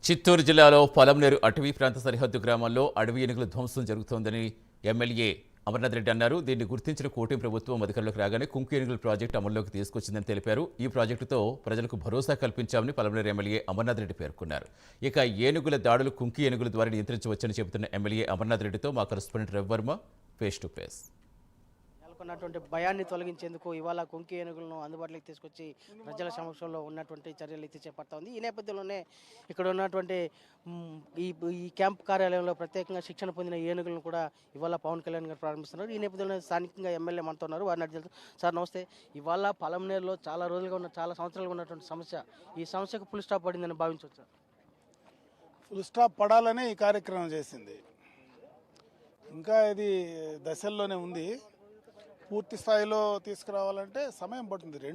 చిత్తూరు జిల్లాలో పొలంనేరు అటవీ ప్రాంత సరిహద్దు గ్రామాల్లో అడవి ఏనుగుల ధ్వంసం జరుగుతోందని ఎమ్మెల్యే అమర్నాథ్ రెడ్డి అన్నారు. దీన్ని గుర్తించిన కూటమి ప్రభుత్వం అధికారంలోకి రాగానే కుంకి ఏనుగుల ప్రాజెక్టు అమల్లోకి తీసుకొచ్చిందని తెలిపారు. ఈ ప్రాజెక్టుతో ప్రజలకు భరోసా కల్పించామని పొలంనేరు ఎమ్మెల్యే అమర్నాథ్ రెడ్డి పేర్కొన్నారు. ఇక ఏనుగుల దాడులు కుంకి ఏనుగుల ద్వారా నియంత్రించవచ్చని చెబుతున్న ఎమ్మెల్యే అమర్నాథ్ రెడ్డితో మా correspondent Ravivarma face to face. ఉన్నటువంటి భయాన్ని తొలగించేందుకు ఇవాళ కుంకి ఏనుగులను అందుబాటులోకి తీసుకొచ్చి ప్రజల సమక్షంలో ఉన్నటువంటి చర్యలు అయితే చేపడతా ఉంది. ఈ నేపథ్యంలోనే ఇక్కడ ఉన్నటువంటి ఈ క్యాంప్ కార్యాలయంలో ప్రత్యేకంగా శిక్షణ పొందిన ఏనుగులను కూడా ఇవాళ పవన్ కళ్యాణ్ గారు ప్రారంభిస్తున్నారు. ఈ నేపథ్యంలో స్థానికంగా ఎమ్మెల్యే మనతో ఉన్నారు. వారిని అడిగి సార్ నమస్తే. ఇవాళ పొలంనేరులో చాలా రోజులుగా చాలా సంవత్సరాలుగా ఉన్నటువంటి సమస్య, ఈ సమస్యకు ఫుల్ స్టాప్ పడిందని భావించవచ్చు. ఫుల్ స్టాప్ పడాలనే ఈ కార్యక్రమం చేసింది. ఇంకా ఇది దశల్లోనే ఉంది. పూర్తి స్థాయిలో తీసుకురావాలంటే సమయం పడుతుంది.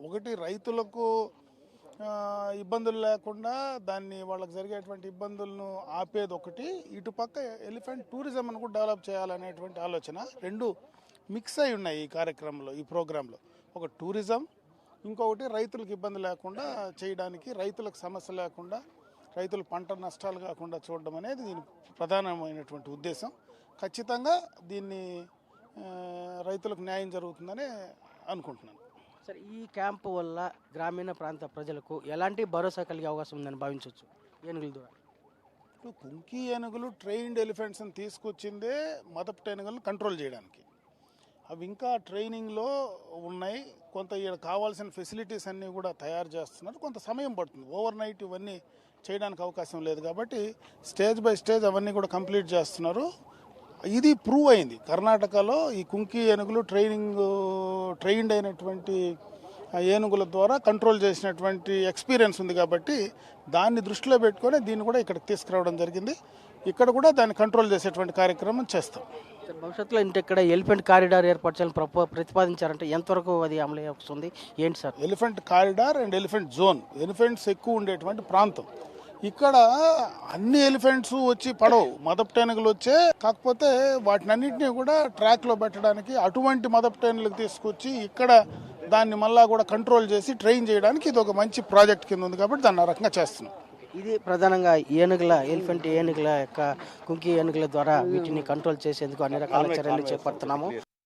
ఒకటి రైతులకు ఇబ్బందులు లేకుండా దాన్ని వాళ్ళకి జరిగేటువంటి ఇబ్బందులను ఆపేది ఒకటి, ఇటుపక్క ఎలిఫెంట్ టూరిజం అని కూడా డెవలప్ చేయాలనేటువంటి ఆలోచన రెండు మిక్స్ అయి ఉన్నాయి ఈ కార్యక్రమంలో, ఈ ప్రోగ్రాంలో. ఒక టూరిజం, ఇంకొకటి రైతులకు ఇబ్బంది లేకుండా చేయడానికి, రైతులకు సమస్య లేకుండా, రైతులు పంట నష్టాలు కాకుండా చూడడం అనేది దీని ప్రధానమైనటువంటి ఉద్దేశం. ఖచ్చితంగా దీన్ని రైతులకు న్యాయం జరుగుతుందని అనుకుంటున్నాను. సరే, ఈ క్యాంపు వల్ల గ్రామీణ ప్రాంత ప్రజలకు ఎలాంటి భరోసా కలిగే అవకాశం ఉందని భావించవచ్చు ఏనుగుల ద్వారా? ఇప్పుడు కుంకి ఏనుగులు ట్రైన్డ్ ఎలిఫెంట్స్ని తీసుకొచ్చిందే మదపటి ఏనుగులను కంట్రోల్ చేయడానికి. అవి ఇంకా ట్రైనింగ్లో ఉన్నాయి. కొంత ఇక్కడ కావాల్సిన ఫెసిలిటీస్ అన్నీ కూడా తయారు చేస్తున్నారు. కొంత సమయం పడుతుంది. ఓవర్ నైట్ ఇవన్నీ చేయడానికి అవకాశం లేదు కాబట్టి స్టేజ్ బై స్టేజ్ అవన్నీ కూడా కంప్లీట్ చేస్తున్నారు. ఇది ప్రూవ్ అయింది. కర్ణాటకలో ఈ కుంకి ఏనుగులు ట్రైన్డ్ అయినటువంటి ఏనుగుల ద్వారా కంట్రోల్ చేసినటువంటి ఎక్స్పీరియన్స్ ఉంది కాబట్టి దాన్ని దృష్టిలో పెట్టుకొని దీన్ని కూడా ఇక్కడికి తీసుకురావడం జరిగింది. ఇక్కడ కూడా దాన్ని కంట్రోల్ చేసేటువంటి కార్యక్రమం చేస్తాం. భవిష్యత్తులో ఇంటి ఇక్కడ ఎలిఫెంట్ కారిడార్ ఏర్పాటు చేయాలని ప్రతిపాదించారంటే ఎంతవరకు అది అమలు అవుతుంది ఏంటి sir? Elephant corridor and elephant zone, elephants ఎక్కువ ఉండేటువంటి ప్రాంతం. ఇక్కడ అన్ని ఎలిఫెంట్స్ వచ్చి పడవు, మదపటేనుగులు వచ్చే. కాకపోతే వాటినన్నింటినీ కూడా ట్రాక్లో పెట్టడానికి అటువంటి మదపటేనుగులకు తీసుకొచ్చి ఇక్కడ దాన్ని మళ్ళా కూడా కంట్రోల్ చేసి ట్రైన్ చేయడానికి ఇది ఒక మంచి ప్రాజెక్ట్ కింద ఉంది కాబట్టి దాన్ని ఆ రకంగా చేస్తున్నాం. ఇది ప్రధానంగా ఎలిఫెంట్ ఏనుగుల యొక్క కుంకి ఏనుగుల ద్వారా వీటిని కంట్రోల్ చేసేందుకు అన్ని రకాల చర్యలు చేపడుతున్నాము.